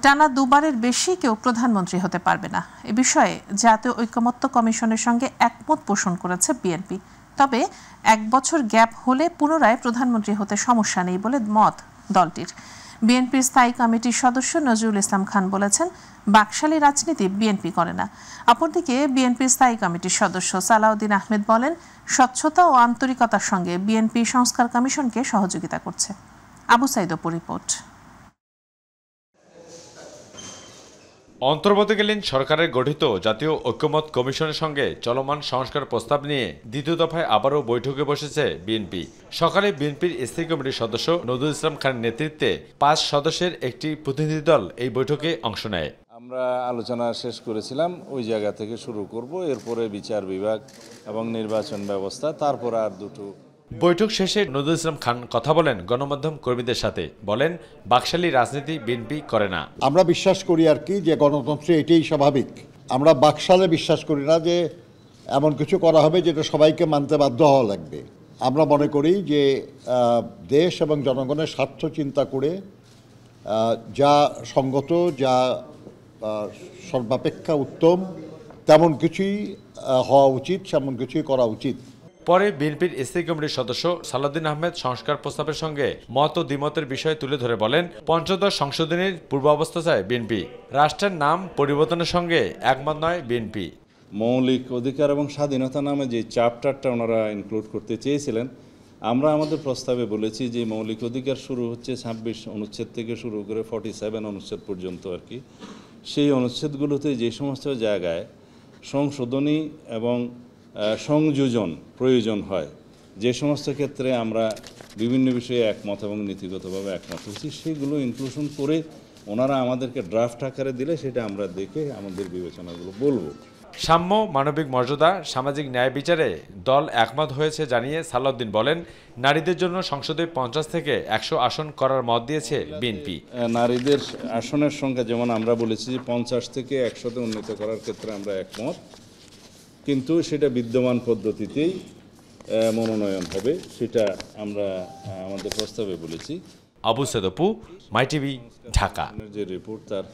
টানা দুবারের বেশি কেউ প্রধানমন্ত্রী হতে পারবে না এ বিষয়ে জাতীয় ঐকমত্য কমিশনের সঙ্গে একমত পোষণ করেছে বিএনপি। তবে 1 বছর গ্যাপ হলে পুনরায় প্রধানমন্ত্রী হতে সমস্যা নেই বলে মত দলটির। বিএনপির স্থায়ী কমিটির সদস্য নজরুল ইসলাম খান বলেছেন, বাকশালী রাজনীতি বিএনপি করে না। অপরদিকে বিএনপির স্থায়ী কমিটির সদস্য সালাউদ্দিন আহমেদ বলেন, স্বচ্ছতা ও আন্তরিকতার সঙ্গে বিএনপি সংস্কার কমিশনকে সহযোগিতা করছে। আবু সাইদ অপু রিপোর্ট। অন্তর্বর্তীকালীন সরকারের গঠিত জাতীয় ঐকমত্য কমিশনের সঙ্গে চলমান সংস্কার প্রস্তাব নিয়ে দ্বিতীয় দফায় আবারও বৈঠকে বসেছে বিএনপি। সকালে বিএনপির স্থায়ী কমিটির সদস্য নজরুল ইসলাম খানের নেতৃত্বে 5 সদস্যের একটি প্রতিনিধি দল এই বৈঠকে অংশ নেয়। আমরা আলোচনা শেষ করেছিলাম, ওই জায়গা থেকে শুরু করব, এরপরে বিচার বিভাগ এবং নির্বাচন ব্যবস্থা, তারপর আর দুটো। বৈঠক শেষে নজরুল ইসলাম খান কথা বলেন গণমাধ্যম কর্মীদের সাথে। বলেন, বাকশালী রাজনীতি বিএনপি করে না। আমরা বিশ্বাস করি আর কি যে গণতন্ত্রে এটাই স্বাভাবিক। আমরা বাকশালে বিশ্বাস করি না যে এমন কিছু করা হবে যেটা সবাইকে মানতে বাধ্য হওয়া লাগবে। আমরা মনে করি যে দেশ এবং জনগণের স্বার্থ চিন্তা করে যা সঙ্গত, যা সর্বাপেক্ষা উত্তম, তেমন কিছুই হওয়া উচিত, তেমন কিছুই করা উচিত। পরে বিএনপির স্থায়ী কমিটির সদস্য সালাউদ্দিন আহমেদ সংস্কার প্রস্তাবের সঙ্গে মত ও দ্বিমতের বিষয় তুলে ধরে বলেন, পঞ্চদশ সংশোধনীর পূর্বাবস্থা চায় বিএনপি। রাষ্ট্রের নাম পরিবর্তনের সঙ্গে একমত নয় বিএনপি। মৌলিক অধিকার এবং স্বাধীনতা নামে যে চ্যাপ্টারটা ওনারা ইনক্লুড করতে চেয়েছিলেন, আমরা আমাদের প্রস্তাবে বলেছি যে মৌলিক অধিকার শুরু হচ্ছে 26 অনুচ্ছেদ থেকে শুরু করে 47 অনুচ্ছেদ পর্যন্ত আর কি। সেই অনুচ্ছেদগুলোতে যে সমস্ত জায়গায় সংশোধনী এবং সংযোজন প্রয়োজন হয়, যে সমস্ত ক্ষেত্রে আমরা বিভিন্ন বিষয়ে একমত এবং নীতিগতভাবে একমত হচ্ছি, সেগুলো ইনক্লুশন করে ওনারা আমাদেরকে ড্রাফট আকারে দিলে সেটা আমরা দেখে আমাদের বিবেচনাগুলো বলবো। সাম্য, মানবিক মর্যাদা, সামাজিক ন্যায় বিচারে দল একমত হয়েছে জানিয়ে সালাউদ্দিন বলেন, নারীদের জন্য সংসদে 50 থেকে 100 আসন করার মত দিয়েছে বিএনপি। নারীদের আসনের সংখ্যা যেমন আমরা বলেছি 50 থেকে 100-তে উন্নীত করার ক্ষেত্রে আমরা একমত, কিন্তু সেটা বিদ্যমান পদ্ধতিতেই মনোনয়ন হবে, সেটা আমরা আমাদের প্রস্তাবে বলেছি। আবু সাইদ অপু, মাই টিভি, ঢাকা। যে রিপোর্ট তার।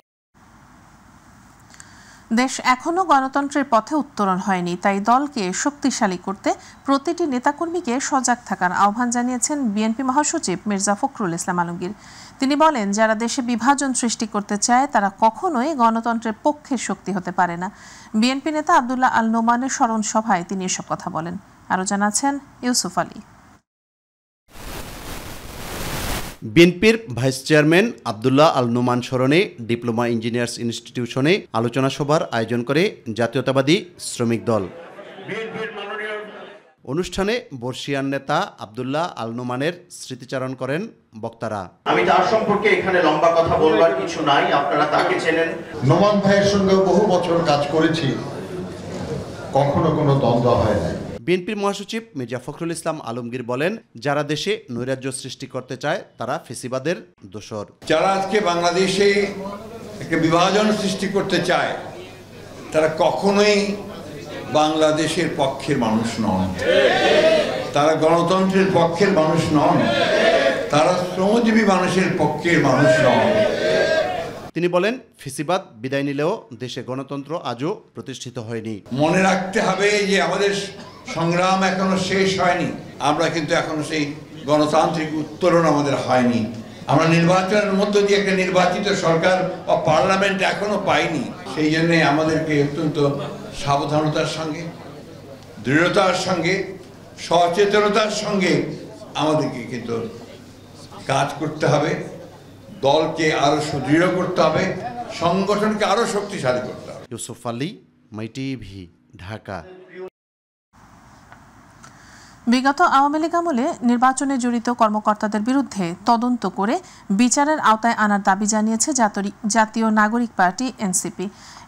দেশ এখনো গণতন্ত্রের পথে উত্তরণ হয়নি, তাই দলকে শক্তিশালী করতে প্রতিটি নেতাকর্মীকে সজাগ থাকার আহ্বান জানিয়েছেন বিএনপি মহাসচিব মির্জা ফখরুল ইসলাম আলমগীর। তিনি বলেন, যারা দেশে বিভাজন সৃষ্টি করতে চায় তারা কখনোই গণতন্ত্রের পক্ষের শক্তি হতে পারে না। বিএনপি নেতা আব্দুল্লাহ আল নোমানের স্মরণ সভায় তিনি এসব কথা বলেন। আরও জানাচ্ছেন ইউসুফ আলী। বিএনপির ভাইস চেয়ারম্যান আব্দুল্লাহ আল নোমান স্মরণে ডিপ্লোমা ইঞ্জিনিয়ার্স ইনস্টিটিউশনে আলোচনা সভার আয়োজন করে জাতীয়তাবাদী শ্রমিক দল। অনুষ্ঠানে বর্ষিয়ান নেতা আব্দুল্লাহ আল নোমানের স্মৃতিচারণ করেন বক্তারা। আমি তার সম্পর্কে এখানে লম্বা কথা বলবার কিছু নাই, আপনারা তাকে চেনেন। নোমান ভাইয়ের সঙ্গে বহু বছর কাজ করেছি, কখনো কোনো দ্বন্দ্ব হয় নাই। বিএনপির মহাসচিব মির্জা ফখরুল ইসলাম আলমগীর বলেন, যারা দেশে নৈরাজ্য সৃষ্টি করতে চায় তারা ফেসিবাদের দোসর। যারা আজকে বাংলাদেশে একটা বিভাজন সৃষ্টি করতে চায় তারা কখনোই বাংলাদেশের পক্ষের মানুষ নন, তারা গণতন্ত্রের পক্ষের মানুষ নন, তারা শ্রমজীবী মানুষের পক্ষের মানুষ নন। তিনি বলেন, ফেসিবাদ বিদায় নিলেও দেশে গণতন্ত্র আজও প্রতিষ্ঠিত হয়নি। মনে রাখতে হবে যে আমাদের সংগ্রাম এখনো শেষ হয়নি, আমরা কিন্তু এখনো সেই গণতান্ত্রিক উত্তরণ আমাদের হয়নি। আমরা নির্বাচনের মধ্য দিয়ে একটা নির্বাচিত সরকার বা পার্লামেন্ট এখনো পাইনি। সেই জন্যে আমাদেরকে অত্যন্ত সাবধানতার সঙ্গে, দৃঢ়তার সঙ্গে, সচেতনতার সঙ্গে আমাদেরকে কিন্তু কাজ করতে হবে। দলকে আরো সুদৃঢ় করতে হবে, সংগঠনকে আরো শক্তিশালী করতে হবে। ইউসুফ আলী, মাই টিভি, ঢাকা। বিগত আওয়ামী লীগ আমলে নির্বাচনে জড়িত কর্মকর্তাদের বিরুদ্ধে তদন্ত করে বিচারের আওতায় আনার দাবি জানিয়েছে জাতীয় নাগরিক পার্টি এনসিপি।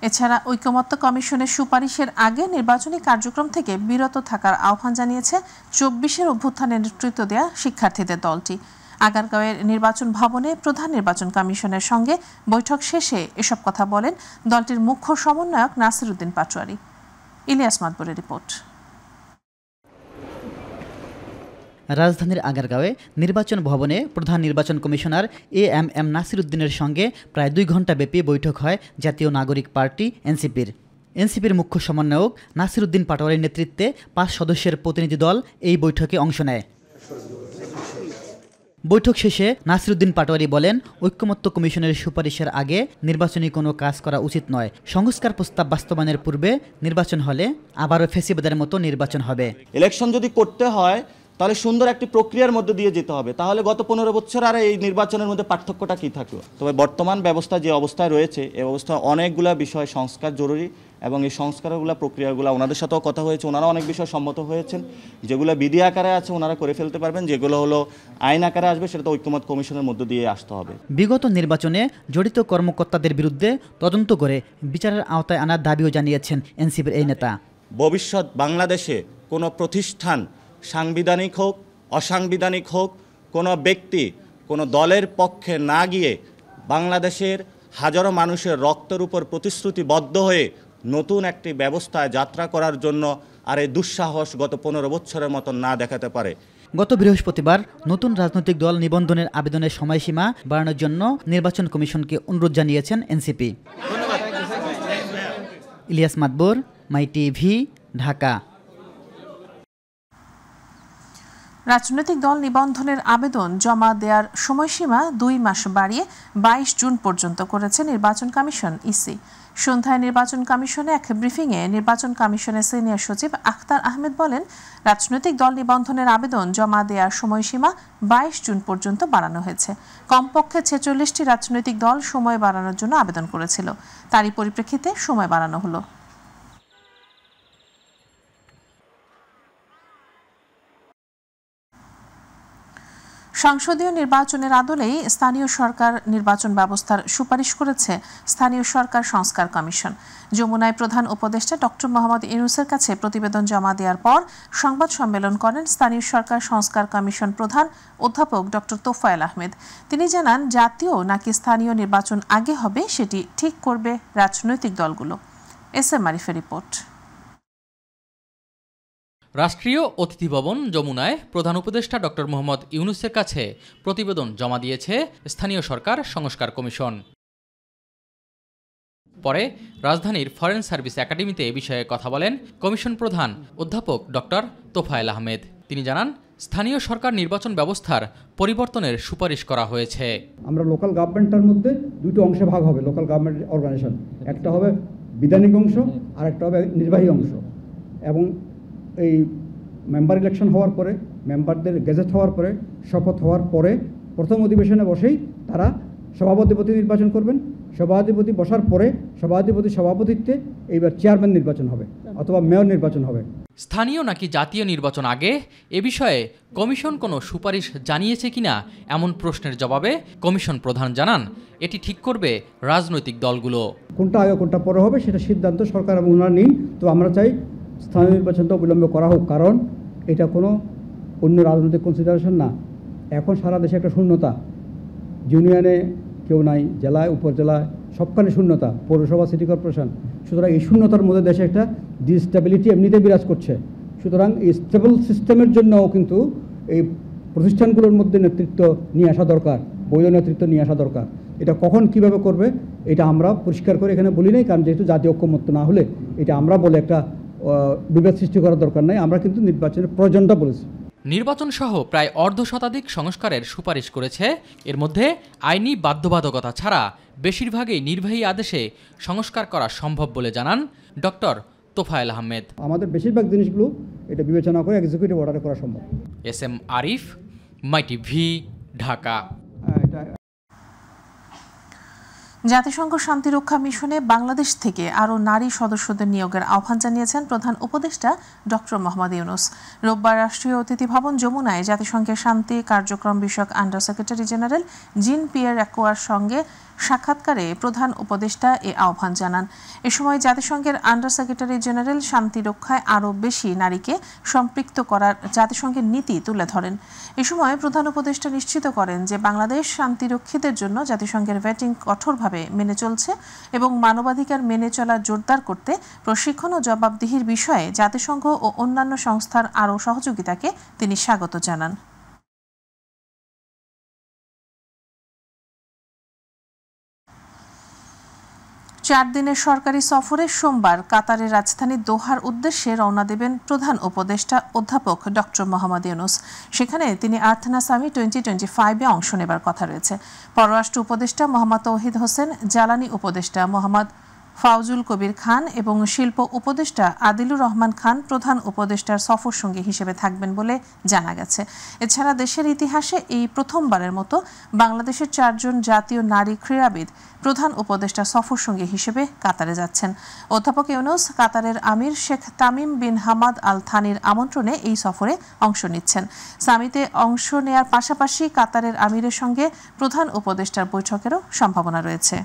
এছাড়া ঐকমত্য কমিশনের সুপারিশের আগে নির্বাচনী কার্যক্রম থেকে বিরত থাকার আহ্বান জানিয়েছে 24-এর অভ্যুত্থানে নেতৃত্ব দেয়া শিক্ষার্থীদের দলটি। আগারগাঁওয়ের নির্বাচন ভবনে প্রধান নির্বাচন কমিশনের সঙ্গে বৈঠক শেষে এসব কথা বলেন দলটির মুখ্য সমন্বয়ক নাসির উদ্দিন পাটোয়ারি। ইলিয়াস মাতবরের রিপোর্ট। রাজধানীর আগারগাঁওয়ে নির্বাচন ভবনে প্রধান নির্বাচন কমিশনার এএমএম নাসির উদ্দিনের সঙ্গে প্রায় 2 ঘণ্টাব্যাপী বৈঠক হয় জাতীয় নাগরিক পার্টি এনসিপির মুখ্য সমন্বয়ক নাসির উদ্দিন পাটোয়ারির নেতৃত্বে 5 সদস্যের প্রতিনিধি দল এই বৈঠকে অংশ নেয়। বৈঠক শেষে নাসির উদ্দিন পাটোয়ারি বলেন, ঐক্যমত্য কমিশনের সুপারিশের আগে নির্বাচনী কোনো কাজ করা উচিত নয়। সংস্কার প্রস্তাব বাস্তবায়নের পূর্বে নির্বাচন হলে আবারও ফেসিবাদের মতো নির্বাচন হবে। ইলেকশন যদি করতে হয় তাহলে সুন্দর একটি প্রক্রিয়ার মধ্যে দিয়ে যেতে হবে। তাহলে গত 15 বছর আর এই নির্বাচনের মধ্যে পার্থক্যটা কী থাকলো? তবে বর্তমান ব্যবস্থা যে অবস্থায় রয়েছে এই অবস্থায় অনেকগুলা বিষয় সংস্কার জরুরি এবং এই সংস্কারগুলো প্রক্রিয়াগুলো ওনাদের সাথেও কথা হয়েছে, ওনারা অনেক বিষয় সম্মত হয়েছেন। যেগুলো বিধি আকারে আছে ওনারা করে ফেলতে পারবেন, যেগুলো হলো আইন আকারে আসবে সেটা তো ঐক্যমত্য কমিশনের মধ্য দিয়ে আসতে হবে। বিগত নির্বাচনে জড়িত কর্মকর্তাদের বিরুদ্ধে তদন্ত করে বিচারের আওতায় আনার দাবিও জানিয়েছেন এনসিপির এই নেতা। ভবিষ্যৎ বাংলাদেশে কোনো প্রতিষ্ঠান সাংবিধানিক হোক অসাংবিধানিক হোক, কোনো ব্যক্তি কোনো দলের পক্ষে না গিয়ে বাংলাদেশের হাজারো মানুষের রক্তের উপর প্রতিশ্রুতিবদ্ধ হয়ে নতুন একটি ব্যবস্থায় যাত্রা করার জন্য আর এই দুঃসাহস গত 15 বছরের মতো না দেখাতে পারে। গত বৃহস্পতিবার নতুন রাজনৈতিক দল নিবন্ধনের আবেদনের সময়সীমা বাড়ানোর জন্য নির্বাচন কমিশনকে অনুরোধ জানিয়েছেন এনসিপি। ইলিয়াস মাতবর, মাই টিভি, ঢাকা। রাজনৈতিক দল নিবন্ধনের আবেদন জমা দেওয়ার সময়সীমা 2 মাস বাড়িয়ে 22 জুন পর্যন্ত করেছে নির্বাচন কমিশন ইসি। সন্ধ্যায় নির্বাচন কমিশনে এক ব্রিফিংয়ে নির্বাচন কমিশনের সিনিয়র সচিব আখতার আহমেদ বলেন, রাজনৈতিক দল নিবন্ধনের আবেদন জমা দেওয়ার সময়সীমা 22 জুন পর্যন্ত বাড়ানো হয়েছে। কমপক্ষে 46টি রাজনৈতিক দল সময় বাড়ানোর জন্য আবেদন করেছিল, তারই পরিপ্রেক্ষিতে সময় বাড়ানো হলো। সংসদীয় নির্বাচনের আদলেই স্থানীয় সরকার নির্বাচন ব্যবস্থার সুপারিশ করেছে স্থানীয় সরকার সংস্কার কমিশন। যমুনায় প্রধান উপদেষ্টা ডক্টর মোহাম্মদ ইউনূসের কাছে প্রতিবেদন জমা দেওয়ার পর সংবাদ সম্মেলন করেন স্থানীয় সরকার সংস্কার কমিশন প্রধান অধ্যাপক ডক্টর তোফায়েল আহমেদ। তিনি জানান, জাতীয় নাকি স্থানীয় নির্বাচন আগে হবে সেটি ঠিক করবে রাজনৈতিক দলগুলো। এসএম আরিফের রিপোর্ট। রাষ্ট্রীয় অতিথি ভবন যমুনায় প্রধান উপদেষ্টা ডক্টর মোহাম্মদ ইউনূসের কাছে প্রতিবেদন জমা দিয়েছে স্থানীয় সরকার সংস্কার কমিশন। পরে রাজধানীর ফরেন সার্ভিস একাডেমিতে এ বিষয়ে কথা বলেন কমিশন প্রধান অধ্যাপক ডক্টর তোফায়েল আহমেদ। তিনি জানান, স্থানীয় সরকার নির্বাচন ব্যবস্থার পরিবর্তনের সুপারিশ করা হয়েছে। আমরা লোকাল গভর্নমেন্টের মধ্যে দুটো অংশে ভাগ হবে লোকাল গভর্নমেন্ট অর্গানাইজেশন, একটা হবে বিধানিক অংশ আর একটা হবে নির্বাহী অংশ। এবং এই মেম্বার ইলেকশন হওয়ার পরে, মেম্বারদের গেজেট হওয়ার পরে, শপথ হওয়ার পরে প্রথম অধিবেশনে বসেই তারা সভাপতি নির্বাচন করবেন। সভাধিপতি বসার পরে সভাপতিত্বে এইবার চেয়ারম্যান নির্বাচন হবে অথবা মেয়র নির্বাচন হবে। স্থানীয় নাকি জাতীয় নির্বাচন আগে, এ বিষয়ে কমিশন কোনো সুপারিশ জানিয়েছে কিনা এমন প্রশ্নের জবাবে কমিশন প্রধান জানান, এটি ঠিক করবে রাজনৈতিক দলগুলো। কোনটা আগে কোনটা পরে হবে সেটা সিদ্ধান্ত সরকার এবং ওনারা নিন। তো আমরা চাই স্থানীয় নির্বাচনটা অবিলম্বে করা হোক, কারণ এটা কোনো অন্য রাজনৈতিক কনসিডারেশন না। এখন সারা দেশে একটা শূন্যতা, ইউনিয়নে কেউ নাই, জেলায় উপজেলায় সবখানে শূন্যতা, পৌরসভা সিটি কর্পোরেশন। সুতরাং এই শূন্যতার মধ্যে দেশে একটা ডিস্টেবিলিটি এমনিতে বিরাজ করছে। সুতরাং এই স্টেবল সিস্টেমের জন্যও কিন্তু এই প্রতিষ্ঠানগুলোর মধ্যে নেতৃত্ব নিয়ে আসা দরকার, বৈধ নেতৃত্ব নিয়ে আসা দরকার। এটা কখন কিভাবে করবে এটা আমরা পরিষ্কার করে এখানে বলি নাই, কারণ যেহেতু জাতীয় ঐক্যমত্য না হলে এটা আমরা বলে একটা বিভেদ সৃষ্টি করার দরকার নাই। আমরা কিন্তু নির্বাচনের প্রয়োজনটা বলেছি। নির্বাচন সহ প্রায় অর্ধশতাধিক সংস্কারের সুপারিশ করেছে। এর মধ্যে আইনি বাধ্যবাধকতা ছাড়া বেশিরভাগই নির্বাহী আদেশে সংস্কার করা সম্ভব বলে জানান ডক্টর তোফায়েল আহমেদ। আমাদের বেশিরভাগ জিনিসগুলো এটা বিবেচনা করে এক্সিকিউটিভ অর্ডারে করা সম্ভব। এসএম আরিফ, মাই টিভি, ঢাকা। জাতিসংঘ শান্তিরক্ষা মিশনে বাংলাদেশ থেকে আরও নারী সদস্যদের নিয়োগের আহ্বান জানিয়েছেন প্রধান উপদেষ্টা ডক্টর মোহাম্মদ ইউনূস। রোববার রাষ্ট্রীয় অতিথি ভবন যমুনায় জাতিসংঘের শান্তি কার্যক্রম বিষয়ক আন্ডার সেক্রেটারি জেনারেল জিন পিয়ের অ্যাকোয়ার সঙ্গে সাক্ষাৎকারে প্রধান উপদেষ্টা এ আহ্বান জানান। এ সময় জাতিসংঘের আন্ডার সেক্রেটারি জেনারেল শান্তি রক্ষায় আরও বেশি নারীকে সম্পৃক্ত করার জাতিসংঘের নীতি তুলে ধরেন। এ সময় প্রধান উপদেষ্টা নিশ্চিত করেন যে বাংলাদেশ শান্তিরক্ষীদের জন্য জাতিসংঘের ভেটিং কঠোরভাবে মেনে চলছে এবং মানবাধিকার মেনে চলা জোরদার করতে প্রশিক্ষণ ও জবাবদিহির বিষয়ে জাতিসংঘ ও অন্যান্য সংস্থার আরও সহযোগিতাকে তিনি স্বাগত জানান। 4 দিনের সরকারি সফরে সোমবার কাতারের রাজধানী দোহার উদ্দেশ্যে রওনা দেবেন প্রধান উপদেষ্টা অধ্যাপক ডক্টর মোহাম্মদ ইউনূস। সেখানে তিনি আর্থনা সামিট 2025-এ অংশ নেবার কথা রয়েছে। পররাষ্ট্র উপদেষ্টা মোহাম্মদ তৌহিদ হোসেন, জ্বালানি উপদেষ্টা মোহাম্মদ ফাউজুল কবির খান এবং শিল্প উপদেষ্টা আদিলুর রহমান খান প্রধান উপদেষ্টার সফর সঙ্গী হিসেবে থাকবেন বলে জানা গেছে। এছাড়া দেশের ইতিহাসে এই প্রথমবারের মতো বাংলাদেশের 4 জন জাতীয় নারী ক্রীড়াবিদ প্রধান উপদেষ্টা সফর সঙ্গী হিসেবে কাতারে যাচ্ছেন। অধ্যাপক ইউনূস কাতারের Emir Sheikh Tamim bin Hamad Al থানির আমন্ত্রণে এই সফরে অংশ নিচ্ছেন। সামিটে অংশ নেয়ার পাশাপাশি কাতারের আমিরের সঙ্গে প্রধান উপদেষ্টার বৈঠকেরও সম্ভাবনা রয়েছে।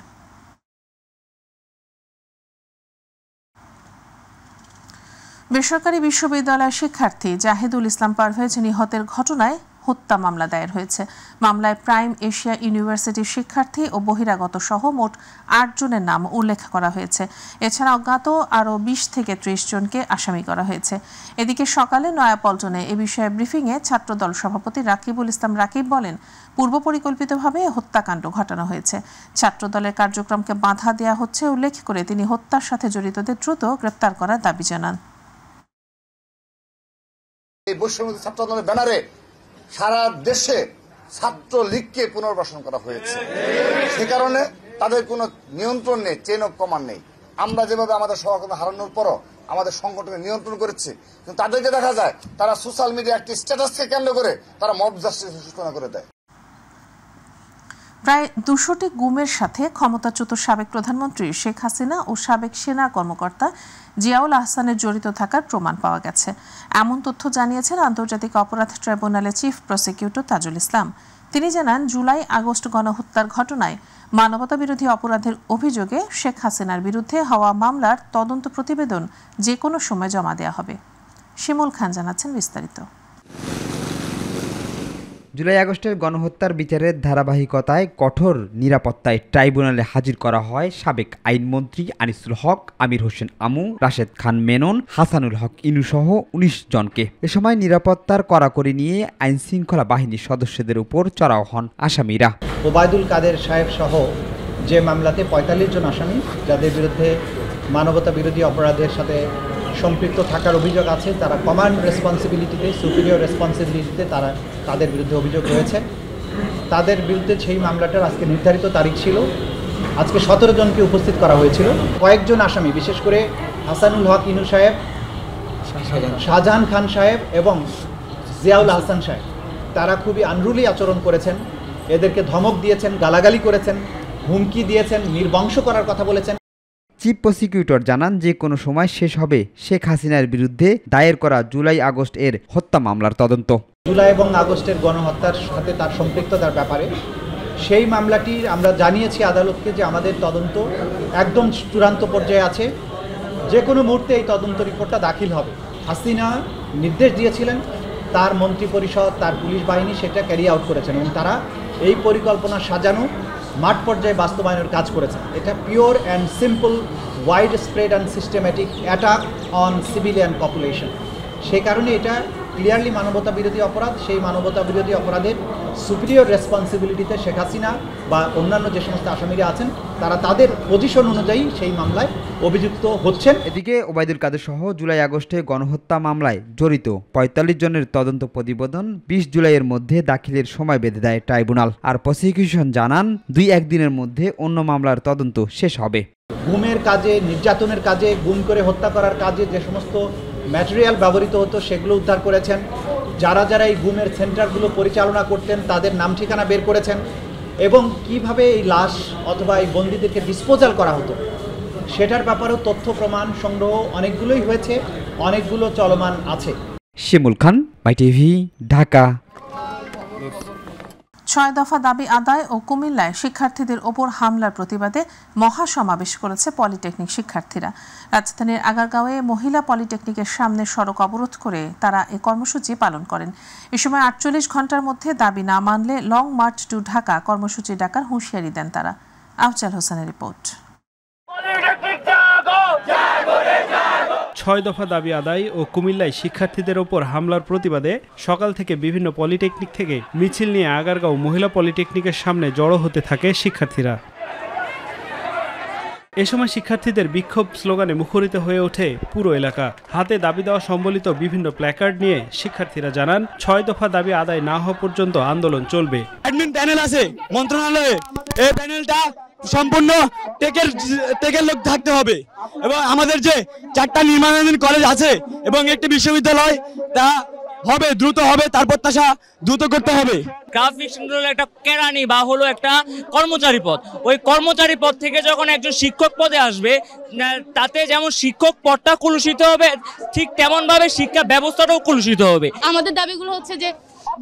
বেসরকারি বিশ্ববিদ্যালয়ের শিক্ষার্থী জাহিদুল ইসলাম পারভেজ নিহতের ঘটনায় হত্যা মামলা দায়ের হয়েছে। মামলায় প্রাইম এশিয়া ইউনিভার্সিটির শিক্ষার্থী ও বহিরাগত সহ মোট 8 জনের নাম উল্লেখ করা হয়েছে। এছাড়া অজ্ঞাত আরও 20 থেকে 30 জনকে আসামি করা হয়েছে। এদিকে সকালে নয়াপল্টনে এ বিষয়ে ব্রিফিংয়ে ছাত্রদল সভাপতি রাকিবুল ইসলাম রাকিব বলেন, পূর্ব পরিকল্পিতভাবে হত্যাকাণ্ড ঘটানো হয়েছে। ছাত্রদলের কার্যক্রমকে বাধা দেওয়া হচ্ছে উল্লেখ করে তিনি হত্যার সাথে জড়িতদের দ্রুত গ্রেপ্তার করার দাবি জানান। এই বৈষম্য ছাত্র আন্দোলনের ব্যানারে সারা দেশে ছাত্রলীগকে পুনর্বাসন করা হয়েছে। সে কারণে তাদের কোনো নিয়ন্ত্রণ নেই, চেইন অফ কমান্ড নেই। আমরা যেভাবে আমাদের সহকর্মী হারানোর পরও আমাদের সংগঠনকে নিয়ন্ত্রণ করেছি, কিন্তু তাদেরকে দেখা যায় তারা সোশ্যাল মিডিয়া একটি স্ট্যাটাসকে কেন্দ্র করে তারা মব জাস্টিসের সূচনা করে দেয়। প্রায় 200টি গুমের সাথে ক্ষমতাচ্যুত সাবেক প্রধানমন্ত্রী শেখ হাসিনা ও সাবেক সেনা কর্মকর্তা জিয়াউল আহসানের জড়িত থাকার প্রমাণ পাওয়া গেছে, এমন তথ্য জানিয়েছেন আন্তর্জাতিক অপরাধ ট্রাইব্যুনালের চিফ প্রসিকিউটর তাজুল ইসলাম। তিনি জানান, জুলাই আগস্ট গণহত্যার ঘটনায় মানবতাবিরোধী অপরাধের অভিযোগে শেখ হাসিনার বিরুদ্ধে হওয়া মামলার তদন্ত প্রতিবেদন যে কোনো সময় জমা দেওয়া হবে। শিমুল খান জানাচ্ছেন বিস্তারিত। জুলাই আগস্টের গণহত্যার বিচারের ধারাবাহিকতায় কঠোর নিরাপত্তায় ট্রাইব্যুনালে হাজির করা হয় সাবেক আইনমন্ত্রী আনিসুল হক, আমির হোসেন আমু, রাশেদ খান মেনন, হাসানুল হক ইনু সহ 19 জনকে। এ সময় নিরাপত্তার কড়াকড়ি নিয়ে আইন শৃঙ্খলা বাহিনীর সদস্যদের উপর চড়াও হন আসামিরা। ওবায়দুল কাদের সাহেব সহ যে মামলাতে 45 জন আসামি যাদের বিরুদ্ধে মানবতা বিরোধী অপরাধের সাথে সম্পৃক্ত থাকার অভিযোগ আছে, তারা কমান্ড রেসপন্সিবিলিটিতে, সুপিরিয়র রেসপন্সিবিলিটিতে তাদের বিরুদ্ধে অভিযোগ রয়েছে। তাদের বিরুদ্ধে সেই মামলাটার আজকে নির্ধারিত তারিখ ছিল। আজকে 17 জনকে উপস্থিত করা হয়েছিল। কয়েকজন আসামি, বিশেষ করে হাসানুল হক ইনু সাহেব, শাহজাহান খান সাহেব এবং জিয়াউল আহসান সাহেব, তারা খুবই আনরুলি আচরণ করেছেন। এদেরকে ধমক দিয়েছেন, গালাগালি করেছেন, হুমকি দিয়েছেন, নির্বংশ করার কথা বলেছেন। চিফ প্রসিকিউটর জানান, যে কোনো সময় শেষ হবে শেখ হাসিনার বিরুদ্ধে দায়ের করা জুলাই আগস্ট এর হত্যা মামলার তদন্ত। জুলাই এবং আগস্টের গণহত্যার সাথে তার সম্পৃক্ততার ব্যাপারে সেই মামলাটি আমরা জানিয়েছি আদালতকে যে আমাদের তদন্ত একদম চূড়ান্ত পর্যায়ে আছে, যে কোনো মুহূর্তে এই তদন্ত রিপোর্টটা দাখিল হবে। হাসিনা নির্দেশ দিয়েছিলেন, তার মন্ত্রিপরিষদ, তার পুলিশ বাহিনী সেটা ক্যারি আউট করেছেন এবং তারা এই পরিকল্পনা সাজানো মাঠ পর্যায়ে বাস্তবায়নের কাজ করেছে। এটা pure and simple wide spread and systematic attack on civilian population. সেই কারণে এটা ক্লিয়ারলি মানবতা বিরোধী অপরাধ। সেই মানবতা বিরোধী অপরাধের সুপিরিয়র রেসপন্সিবিলিটিতে শেখ হাসিনা বা অন্যান্য যে সমস্ত আসামিরা আছেন তারা তাদের পজিশন অনুযায়ী সেই মামলায় অভিযুক্ত হচ্ছেন। এদিকে ওবায়দুল কাদের সহ জুলাই আগস্টে গণহত্যা মামলায় জড়িত 45 জনের তদন্ত প্রতিবেদন 20 জুলাইয়ের মধ্যে দাখিলের সময় বেঁধে দেয় ট্রাইব্যুনাল। আর প্রসিকিউশন জানান, 2-1 দিনের মধ্যে অন্য মামলার তদন্ত শেষ হবে। গুমের কাজে, নির্যাতনের কাজে, গুম করে হত্যা করার কাজে যে সমস্ত ম্যাটেরিয়াল ব্যবহৃত হতো সেগুলো উদ্ধার করেছেন। যারা যারা এই গুমের সেন্টারগুলো পরিচালনা করতেন তাদের নাম ঠিকানা বের করেছেন এবং কিভাবে এই লাশ অথবা এই বন্দীদেরকে ডিসপোজাল করা হতো সেটার ব্যাপারেও তথ্য প্রমাণ সংগ্রহ অনেকগুলোই হয়েছে, অনেকগুলো চলমান আছে। শিমুল খান, মাই টিভি, ঢাকা। 6 দফা দাবি আদায় ও কুমিল্লায় শিক্ষার্থীদের ওপর হামলার প্রতিবাদে মহাসমাবেশ করেছে পলিটেকনিক শিক্ষার্থীরা। রাজধানীর আগারগাঁওয়ে মহিলা পলিটেকনিকের সামনে সড়ক অবরোধ করে তারা এই কর্মসূচি পালন করেন। এ সময় 48 ঘন্টার মধ্যে দাবি না মানলে লং মার্চ টু ঢাকা কর্মসূচি ডাকার হুঁশিয়ারি দেন তারা। আফজাল হোসেনের রিপোর্ট। 6 দফা দাবি আদায় ও কুমিল্লায় শিক্ষার্থীদের ওপর হামলার প্রতিবাদে সকাল থেকে বিভিন্ন পলিটেকনিক থেকে মিছিল নিয়ে আগারগাঁও মহিলা পলিটেকনিকের সামনে জড়ো হতে থাকে শিক্ষার্থীরা। এ সময় শিক্ষার্থীদের বিক্ষোভ স্লোগানে মুখরিত হয়ে ওঠে পুরো এলাকা। হাতে দাবি দেওয়া সম্বলিত বিভিন্ন প্ল্যাকার্ড নিয়ে শিক্ষার্থীরা জানান 6 দফা দাবি আদায় না হওয়া পর্যন্ত আন্দোলন চলবে। অ্যাডমিন প্যানেল আছে মন্ত্রণালয়ে, এই প্যানেলটা সম্পূর্ণ টেকের লোক থাকতে হবে এবং আমাদের যে 4টা নির্মাণাধীন কলেজ আছে এবং একটি বিশ্ববিদ্যালয় তা হবে, দ্রুত হবে, তার প্রত্যাশা দ্রুত করতে হবে। গ্রাফিক্স একটা কেরানি বা হলো একটা কর্মচারী পদ, ওই কর্মচারী পদ থেকে যখন একজন শিক্ষক পদে আসবে তাতে যেমন শিক্ষক পদটা কলুষিত হবে ঠিক তেমন ভাবে শিক্ষা ব্যবস্থাটাও কলুষিত হবে। আমাদের দাবিগুলো হচ্ছে যে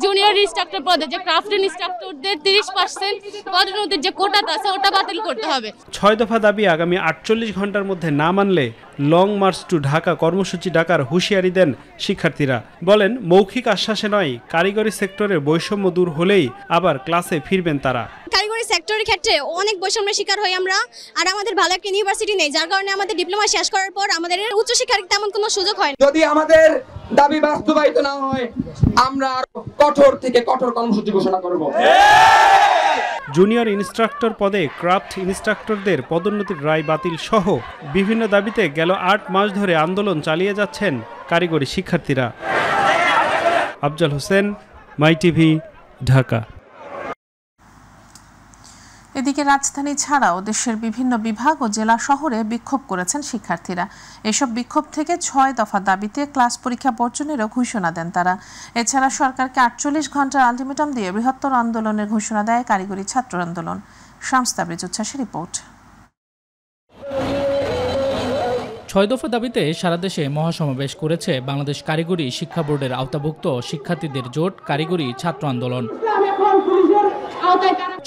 জুনিয়র ইনস্ট্রাক্টর পদে যে ক্রাফট ইনস্ট্রাক্টরদের 30% পদোন্নতির যে কোটাটা আছে ওটা বাতিল করতে হবে। 6 দফা দাবি আগামী 48 ঘন্টার মধ্যে না মানলে লং মার্চ টু ঢাকা কর্মসূচি ডাকার হুঁশিয়ারি দেন শিক্ষার্থীরা। বলেন মৌখিক আশ্বাসে নয়, কারিগরি সেক্টরের বৈষম্য দূর হলেই আবার ক্লাসে ফিরবেন তারা। কারিগরি সেক্টরের ক্ষেত্রে অনেক বৈষম্যের শিকার হই আমরা, আর আমাদের ভালো একটা ইউনিভার্সিটি নেই, যার কারণে আমাদের ডিপ্লোমা শেষ করার পর আমাদের উচ্চশিক্ষার তেমন কোনো সুযোগ হয় না। যদি আমাদের দাবি বাস্তবায়িত না হয় আমরা কঠোর থেকে কঠোর কর্মসূচি ঘোষণা করব। জুনিয়র ইনস্ট্রাক্টর পদে ক্রাফট ইনস্ট্রাক্টরদের পদোন্নতির রায় বাতিল সহ বিভিন্ন দাবিতে গেল 8 মাস ধরে আন্দোলন চালিয়ে যাচ্ছেন কারিগরি শিক্ষার্থীরা। আফজাল হোসেন, মাই টিভি, ঢাকা। এদিকে রাজধানী ছাড়াও দেশের বিভিন্ন বিভাগ ও জেলা শহরে বিক্ষোভ করেছেন শিক্ষার্থীরা। এসব বিক্ষোভ থেকে 6 দফা দাবিতে ক্লাস পরীক্ষা বর্জনেরও ঘোষণা দেন তারা। এছাড়া সরকারকে 48 ঘন্টার আলটিমেটাম দিয়ে বৃহত্তর আন্দোলনের ঘোষণা দেয় কারিগরি ছাত্র আন্দোলন। Shams Tabriz উচ্ছ্বাসের report. 6 দফা দাবিতে সারা দেশে মহাসমাবেশ করেছে বাংলাদেশ কারিগরি শিক্ষা বোর্ডের আওতাভুক্ত শিক্ষার্থীদের জোট কারিগরি ছাত্র আন্দোলন।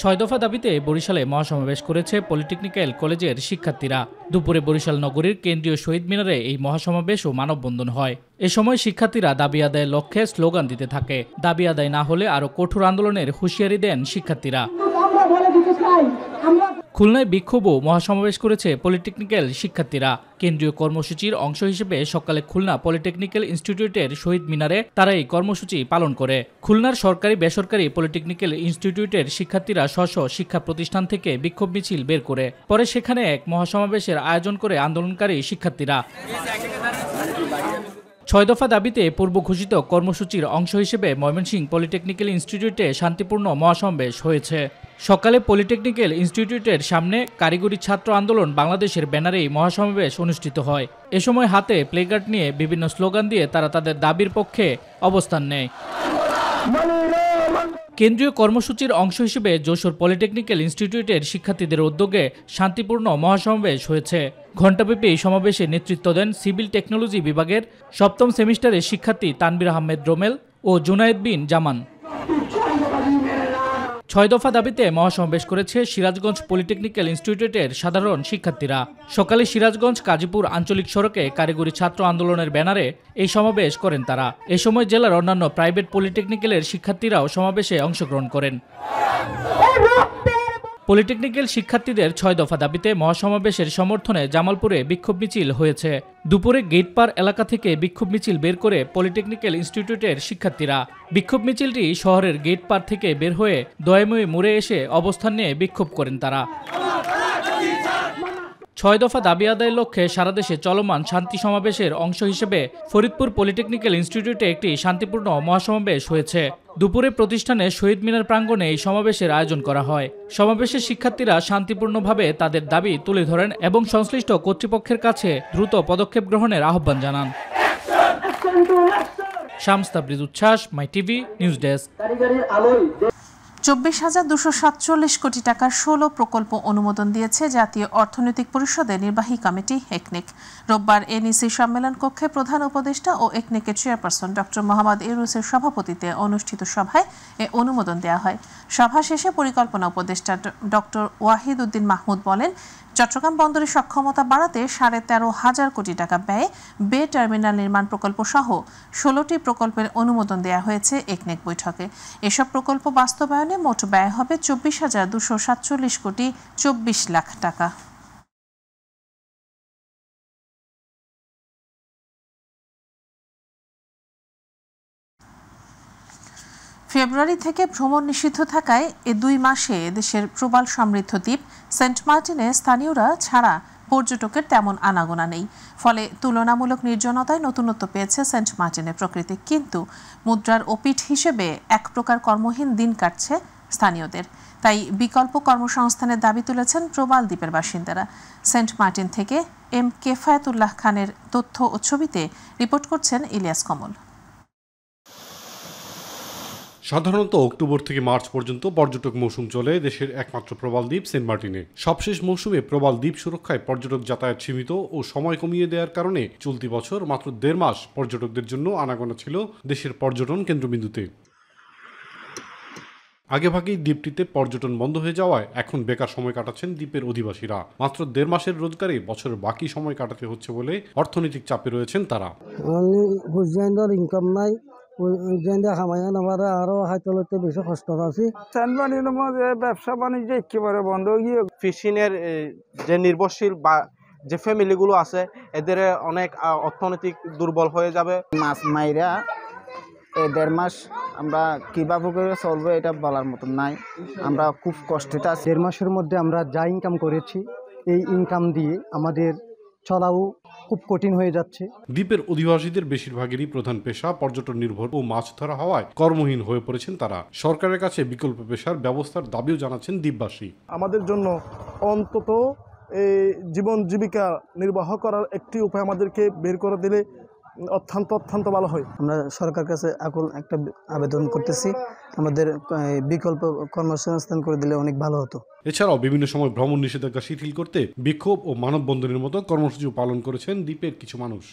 6 দফা দাবিতে বরিশালে মহাসমাবেশ করেছে পলিটেকনিক্যাল কলেজের শিক্ষার্থীরা। দুপুরে বরিশাল নগরীর কেন্দ্রীয় শহীদ মিনারে এই মহাসমাবেশ ও মানববন্ধন হয়। এ সময় শিক্ষার্থীরা দাবি আদায়ের লক্ষ্যে স্লোগান দিতে থাকে। দাবি আদায় না হলে আরও কঠোর আন্দোলনের হুঁশিয়ারি দেন শিক্ষার্থীরা। খুলনায় বিক্ষোভ ও মহাসমাবেশ করেছে পলিটেকনিক্যাল শিক্ষার্থীরা। কেন্দ্রীয় কর্মসূচির অংশ হিসেবে সকালে খুলনা পলিটেকনিক্যাল ইনস্টিটিউটের শহীদ মিনারে তারা এই কর্মসূচি পালন করে। খুলনার সরকারি বেসরকারি পলিটেকনিক্যাল ইনস্টিটিউটের শিক্ষার্থীরা স্ব শিক্ষা প্রতিষ্ঠান থেকে বিক্ষোভ মিছিল বের করে পরে সেখানে এক মহাসমাবেশের আয়োজন করে আন্দোলনকারী শিক্ষার্থীরা। 6 দফা দাবিতে পূর্ব ঘোষিত কর্মসূচির অংশ হিসেবে ময়মনসিংহ পলিটেকনিক্যাল ইনস্টিটিউটে শান্তিপূর্ণ মহাসমাবেশ হয়েছে। সকালে পলিটেকনিক্যাল ইনস্টিটিউটের সামনে কারিগরি ছাত্র আন্দোলন বাংলাদেশের ব্যানারেই মহাসমাবেশ অনুষ্ঠিত হয়। এ সময় হাতে প্লেকার্ড নিয়ে বিভিন্ন স্লোগান দিয়ে তারা তাদের দাবির পক্ষে অবস্থান নেয়। কেন্দ্রীয় কর্মসূচির অংশ হিসেবে যশোর পলিটেকনিক্যাল ইনস্টিটিউটের শিক্ষার্থীদের উদ্যোগে শান্তিপূর্ণ মহাসমাবেশ হয়েছে। ঘণ্টাব্যাপী এই সমাবেশে নেতৃত্ব দেন সিভিল টেকনোলজি বিভাগের 7ম সেমিস্টারের শিক্ষার্থী তানবির আহমেদ রোমেল ও জুনায়েদ বিন জামান। 6 দফা দাবিতে মহাসমাবেশ করেছে সিরাজগঞ্জ পলিটেকনিক্যাল ইনস্টিটিউটের সাধারণ শিক্ষার্থীরা। সকালে সিরাজগঞ্জ কাজীপুর আঞ্চলিক সড়কে কারিগরি ছাত্র আন্দোলনের ব্যানারে এই সমাবেশ করেন তারা। এ সময় জেলার অন্যান্য প্রাইভেট পলিটেকনিক্যালের শিক্ষার্থীরাও সমাবেশে অংশগ্রহণ করেন। পলিটেকনিক্যাল শিক্ষার্থীদের 6 দফা দাবিতে মহাসমাবেশের সমর্থনে জামালপুরে বিক্ষোভ মিছিল হয়েছে। দুপুরে গেট পার এলাকা থেকে বিক্ষোভ মিছিল বের করে পলিটেকনিক্যাল ইনস্টিটিউটের শিক্ষার্থীরা। বিক্ষোভ মিছিলটি শহরের গেট পার থেকে বের হয়ে দয়াময়ী মোড়ে এসে অবস্থান নিয়ে বিক্ষোভ করেন তারা। 6 দফা দাবি আদায়ের লক্ষ্যে সারা দেশে চলমান শান্তি সমাবেশের অংশ হিসেবে ফরিদপুর পলিটেকনিক্যাল ইনস্টিটিউটে একটি শান্তিপূর্ণ মহাসমাবেশ হয়েছে। দুপুরে প্রতিষ্ঠানে শহীদ মিনার প্রাঙ্গণে এই সমাবেশের আয়োজন করা হয়। সমাবেশে শিক্ষার্থীরা শান্তিপূর্ণভাবে তাদের দাবি তুলে ধরেন এবং সংশ্লিষ্ট কর্তৃপক্ষের কাছে দ্রুত পদক্ষেপ গ্রহণের আহ্বান জানান। শামস তাবরিজ উচ্ছ্বাস, মাই টিভি নিউজ ডেস্ক। 24,247 কোটি টাকার 16 প্রকল্প অনুমোদন দিয়েছে জাতীয় অর্থনৈতিক পরিষদের নির্বাহী কমিটি একনেক। রোববার এনইসি সম্মেলন কক্ষে প্রধান উপদেষ্টা ও একনেকের চেয়ারপারসন ডক্টর মোহাম্মদ ইউনূসের সভাপতিত্বে অনুষ্ঠিত সভায় এ অনুমোদন দেওয়া হয়। সভা শেষে পরিকল্পনা উপদেষ্টা ডক্টর ওয়াহিদ উদ্দিন মাহমুদ বলেন, চট্টগ্রাম বন্দরের সক্ষমতা বাড়াতে 13,500 কোটি টাকা ব্যয়ে বে টার্মিনাল নির্মাণ প্রকল্প সহ 16টি প্রকল্পের অনুমোদন দেওয়া হয়েছে একনেক বৈঠকে। এসব প্রকল্প বাস্তবায়নে মোট ব্যয় হবে 24,247 কোটি 24 লাখ টাকা। ফেব্রুয়ারি থেকে ভ্রমণ নিষিদ্ধ থাকায় এ 2 মাসে দেশের প্রবাল সমৃদ্ধ দ্বীপ সেন্ট মার্টিনে স্থানীয়রা ছাড়া পর্যটকের তেমন আনাগোনা নেই। ফলে তুলনামূলক নির্জনতায় নতুনত্ব পেয়েছে সেন্ট মার্টিনের প্রকৃতি। কিন্তু মুদ্রার ওপিঠ হিসেবে এক প্রকার কর্মহীন দিন কাটছে স্থানীয়দের। তাই বিকল্প কর্মসংস্থানের দাবি তুলেছেন প্রবাল দ্বীপের বাসিন্দারা। সেন্ট মার্টিন থেকে এম কেফায়েতুল্লাহ খানের তথ্য ও ছবিতে রিপোর্ট করছেন ইলিয়াস কমল। সাধারণত অক্টোবর থেকে মার্চ পর্যন্ত পর্যটক মৌসুম চলে দেশের একমাত্র প্রবাল দ্বীপ সেন্ট মার্টিনে। সবশেষ মৌসুমে প্রবাল দ্বীপ সুরক্ষায় পর্যটক যাতায়াত সীমিত ও সময় কমিয়ে দেওয়ার কারণে চলতি বছর মাত্র 1.5 মাস পর্যটকদের জন্য আনাগোনা ছিল দেশের পর্যটন কেন্দ্রবিন্দুতে। আগেভাগেই দ্বীপটিতে পর্যটন বন্ধ হয়ে যাওয়ায় এখন বেকার সময় কাটাচ্ছেন দ্বীপের অধিবাসীরা। মাত্র 1.5 মাসের রোজগারে বছরের বাকি সময় কাটাতে হচ্ছে বলে অর্থনৈতিক চাপে রয়েছেন তারা। ইনকাম নাই, আরো হাইতলতে বেশি কষ্ট আছে। ব্যবসা বাণিজ্য একেবারে বন্ধ হয়ে গিয়ে ফিশিংয়ের যে নির্ভরশীল বা যে ফ্যামিলিগুলো আছে এদের অনেক অর্থনৈতিক দুর্বল হয়ে যাবে। মাছ মাইরা 1.5 মাস আমরা কিভাবে করে চলবে এটা বলার মতন নাই। আমরা খুব কষ্টে আছি। 1.5 মাসের মধ্যে আমরা যা ইনকাম করেছি এই ইনকাম দিয়ে আমাদের চলাও খুব কঠিন হয়ে যাচ্ছে। দ্বীপের অধিবাসীদের বেশিরভাগেরই প্রধান পেশা পর্যটন নির্ভর ও মাছ ধরা হওয়ায় কর্মহীন হয়ে পড়েছেন তারা। সরকারের কাছে বিকল্প পেশার ব্যবস্থার দাবিও জানাচ্ছেন দ্বীপবাসী। আমাদের জন্য অন্তত এই জীবন জীবিকা নির্বাহ করার একটি উপায় আমাদেরকে বের করে দিলে অত্যন্ত ভালো হয়। আমরা সরকার কাছে আকুল একটা আবেদন করতেছি, আমাদের বিকল্প কর্মসংস্থান করে দিলে অনেক ভালো হতো। এছাড়াও বিভিন্ন সময় ভ্রমণ নিষেধাজ্ঞা শিথিল করতে বিক্ষোভ ও মানববন্ধনের মতো কর্মসূচি পালন করেছেন দ্বীপের কিছু মানুষ।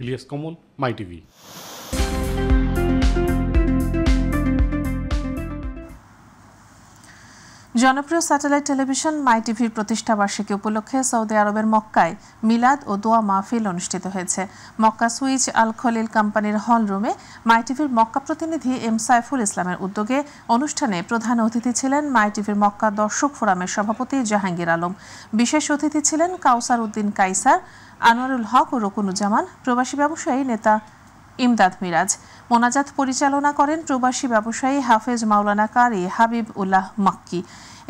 ইলিয়াস কমল, মাই টিভি। জনপ্রিয় স্যাটেলাইট টেলিভিশন মাই টিভির প্রতিষ্ঠা বার্ষিকী উপলক্ষে সৌদি আরবের মক্কায় মিলাদ ও দোয়া মাহফিল অনুষ্ঠিত হয়েছে। মক্কা সুইচ আল খলিল কোম্পানির হল রুমে মাই টিভির মক্কা প্রতিনিধি এম সাইফুল ইসলামের উদ্যোগে অনুষ্ঠানে প্রধান অতিথি ছিলেন মাই টিভির মক্কা দর্শক ফোরামের সভাপতি জাহাঙ্গীর আলম। বিশেষ অতিথি ছিলেন কাউসার উদ্দিন কাইসার, আনোয়ারুল হক ও রকুনুজ্জামান, প্রবাসী ব্যবসায়ী নেতা ইমদাদ মিরাজ। মোনাজাত পরিচালনা করেন প্রবাসী ব্যবসায়ী হাফেজ মাওলানা কারি হাবিব উল্লাহ মাক্কি।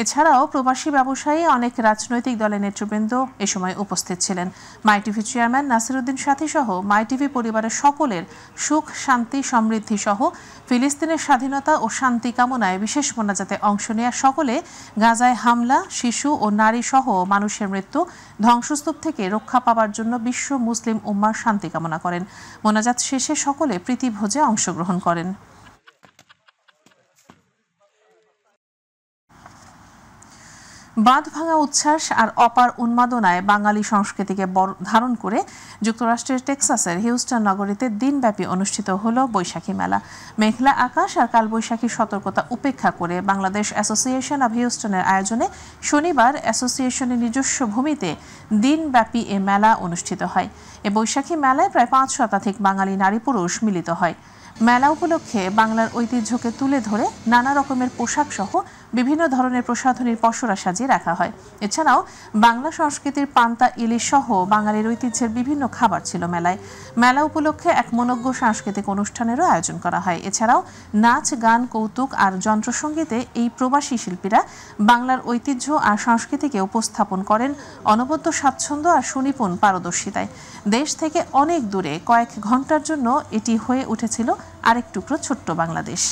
এছাড়াও প্রবাসী ব্যবসায়ী অনেক রাজনৈতিক দলের নেতৃবৃন্দ এ সময় উপস্থিত ছিলেন। মাই টিভি চেয়ারম্যান নাসিরউদ্দিন সাথী সহ মাই টিভি পরিবারের সকলের সুখ, শান্তি, সমৃদ্ধি সহ ফিলিস্তিনের স্বাধীনতা ও শান্তি কামনায় বিশেষ মোনাজাতে অংশ নেয়া সকলে গাজায় হামলা, শিশু ও নারী সহ মানুষের মৃত্যু, ধ্বংসস্তূপ থেকে রক্ষা পাওয়ার জন্য বিশ্ব মুসলিম উম্মার শান্তি কামনা করেন। মোনাজাত শেষে সকলে প্রীতিভোজে অংশগ্রহণ করেন। বাঁধ ভাঙা উচ্ছ্বাস আর অপার উন্মাদনায় বাঙালি সংস্কৃতিকে ধারণ করে যুক্তরাষ্ট্রের টেক্সাসের হিউস্টন নগরীতে দিনব্যাপী অনুষ্ঠিত হলো বৈশাখী মেলা। মেঘলা আকাশ আর কালবৈশাখীর সতর্কতা উপেক্ষা করে বাংলাদেশ অ্যাসোসিয়েশন অব হিউস্টনের আয়োজনে শনিবার অ্যাসোসিয়েশনের নিজস্ব ভূমিতে দিনব্যাপী এ মেলা অনুষ্ঠিত হয়। এ বৈশাখী মেলায় প্রায় 5 শতাধিক বাঙালি নারী পুরুষ মিলিত হয়। মেলা উপলক্ষে বাংলার ঐতিহ্যকে তুলে ধরে নানা রকমের পোশাক সহ বিভিন্ন ধরনের প্রসাধনীর পসরা সাজিয়ে রাখা হয়। এছাড়াও বাংলা সংস্কৃতির পান্তা, ইলিশ সহ বাঙালির ঐতিহ্যের বিভিন্ন খাবার ছিল মেলায়। মেলা উপলক্ষে এক মনোজ্ঞ সাংস্কৃতিক অনুষ্ঠানেরও আয়োজন করা হয়। এছাড়াও নাচ, গান, কৌতুক আর যন্ত্রসঙ্গীতে এই প্রবাসী শিল্পীরা বাংলার ঐতিহ্য আর সংস্কৃতিকে উপস্থাপন করেন অনবদ্য স্বাচ্ছন্দ্য আর সুনিপুণ পারদর্শিতায়। দেশ থেকে অনেক দূরে কয়েক ঘন্টার জন্য এটি হয়ে উঠেছিল আরেক টুকরো ছোট্ট বাংলাদেশ।